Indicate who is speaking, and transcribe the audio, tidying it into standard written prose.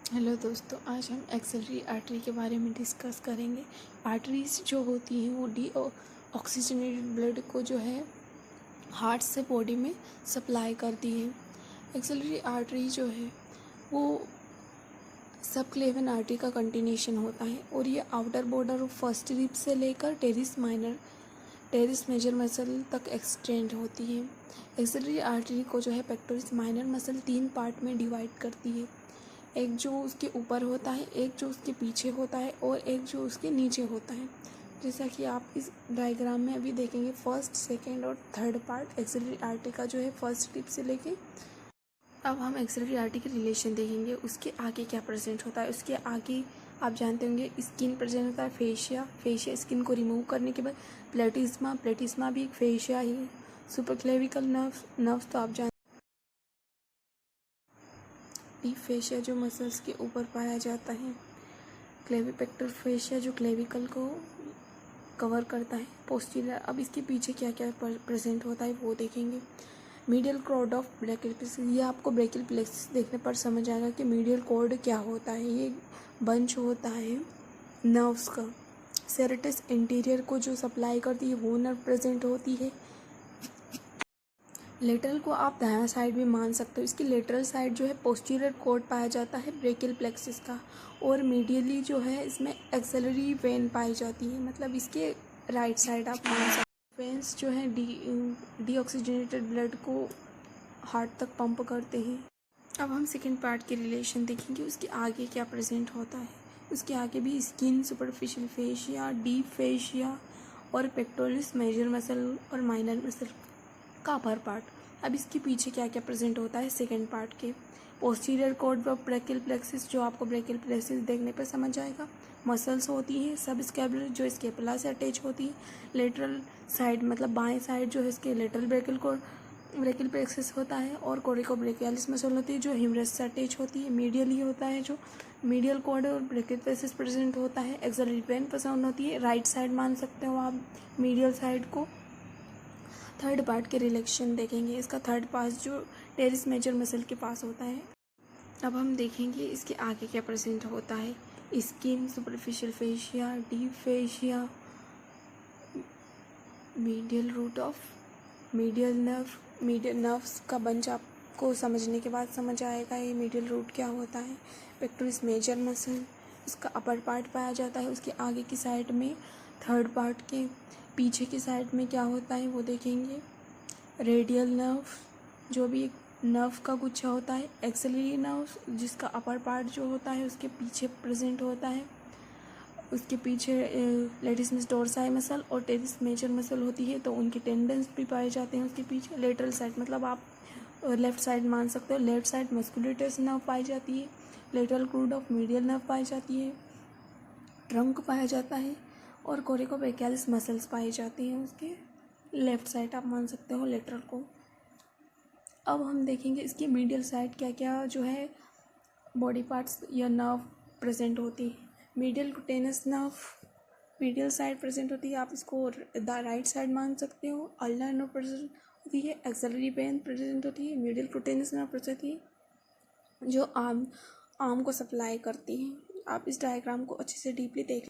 Speaker 1: Hello दोस्तों, आज हम एक्सिलरी आर्टरी के बारे में डिस्कस करेंगे। आर्टरीज जो होती हैं वो डी ऑक्सीजनेटेड ब्लड को जो है हार्ट से बॉडी में सप्लाई करती है। एक्सिलरी आर्टरी जो है वो सबक्लेवियन आर्टरी का कंटिन्यूशन होता है और ये outer border of first rib से लेकर टेरिस मेजर मसल तक एक्सटेंड होती है। एक्सिलरी आर्टरी को जो है पेक्टोरिस माइनर मसल 3 पार्ट में डिवाइड करती है। एक जो उसके ऊपर होता है, एक जो उसके पीछे होता है और एक जो उसके नीचे होता है। जैसा कि आप इस डायग्राम में अभी देखेंगे, फर्स्ट, सेकंड और थर्ड पार्ट एक्सिलरी आर्टरी का जो है फर्स्ट टिप से लेके। अब हम एक्सिलरी आर्टरी के रिलेशन देखेंगे, उसके आगे क्या प्रेजेंट होता है। उसके आगे आप जानते होंगे स्किन प्रेजेंट होता है, फेशिया स्किन को रिमूव करने के बाद प्लेटिस्मा भी एक फेशिया ही है। सुपरक्लेविकल नर्व्स तो आप जानते। डीप फेशिया जो मसल्स के ऊपर पाया जाता है। क्लेविपेक्टर फेशिया जो क्लेविकल को कवर करता है। पोस्टीरियर, अब इसके पीछे क्या क्या प्रेजेंट होता है वो देखेंगे। Medial cord of brachial plexus, ये आपको ब्रैकियल प्लेक्सिस देखने पर समझ आएगा कि मीडियल कॉर्ड क्या होता है। ये बंच होता है नर्व्स का। सेरेटस इंटीरियर को जो सप्लाई करती है वो नर्व प्रेजेंट होती है। लेटरल को आप दायां साइड भी मान सकते हो। इसकी लेटरल साइड जो है पोस्टीरियर कॉर्ड पाया जाता है ब्रैकियल प्लेक्सिस का, और मीडियली जो है इसमें एक्सेलरी वेन पाई जाती है, मतलब इसके राइट साइड आप मान सकते हो। वेन्स जो है डीऑक्सीजनेटेड ब्लड को हार्ट तक पंप करते हैं। अब हम सेकेंड पार्ट के रिलेशन देखेंगे, उसके आगे क्या प्रेजेंट होता है। उसके आगे भी skin, superficial fascia, deep fascia और पेक्टोरिस मेजर मसल और माइनर मसल का अपर पार्ट। अब इसके पीछे क्या क्या प्रेजेंट होता है सेकेंड पार्ट के। Posterior cord of brachial plexus, जो आपको ब्रैकियल प्लेक्सिस देखने पर समझ आएगा। मसल्स होती हैं सब स्कैपुलर जो स्केपुला से अटैच होती है। लेटरल साइड मतलब बाएं साइड जो है इसके लेटरल ब्रैकियल प्लेक्सिस होता है, और कोरिकोब्रेकियालिस मसल होती है जो ह्यूमरस से अटैच होती है। मीडियली होता है जो मीडियल कॉर्ड और ब्रैकियल प्लेक्सिस प्रेजेंट होता है। एक्सिलरी वेन पसंद होती है, राइट साइड मान सकते हो आप मीडियल साइड को। थर्ड पार्ट के रिलेशन देखेंगे, इसका थर्ड पास जो टेरिस मेजर मसल के पास होता है। अब हम देखेंगे इसके आगे क्या प्रेजेंट होता है। Skin, superficial fascia, deep fascia, medial root of medial nerves का बंच आपको समझने के बाद समझ आएगा ये मीडियल रूट क्या होता है। पेक्टोरिस मेजर मसल, उसका अपर पार्ट पाया जाता है। उसके आगे की साइड में थर्ड पार्ट के पीछे की साइड में क्या होता है वो देखेंगे। रेडियल नर्व, जो भी एक नर्व का गुच्छा होता है। एक्सिलरी नर्व, जिसका अपर पार्ट जो होता है उसके पीछे प्रेजेंट होता है। उसके पीछे लेटिस डोर्साई मसल और टेरिस मेजर मसल होती है, तो उनके टेंडेंस भी पाए जाते हैं उसके पीछे। लेटरल साइड मतलब आप लेफ्ट साइड मान सकते हो। लेफ्ट साइड मस्कुलेटस नर्व पाई जाती है। Lateral cord of medial nerve पाई जाती है। ट्रंक पाया जाता है और कोरिकोब्रेकियालिस मसल्स पाई जाती हैं उसके लेफ्ट साइड आप मान सकते हो लेटरल को। अब हम देखेंगे इसकी मीडियल साइड क्या क्या जो है बॉडी पार्ट्स या नर्व प्रेजेंट होती है। Medial cutaneous nerve medial side present होती है, आप इसको राइट साइड मान सकते हो। अल्नर नर्व प्रेजेंट होती है। एक्सिलरी वेन प्रेजेंट होती है। मीडियल कुटेनस नर्व प्रेजेंट होती है जो आर्म को सप्लाई करती है। आप इस डायग्राम को अच्छे से डीपली देख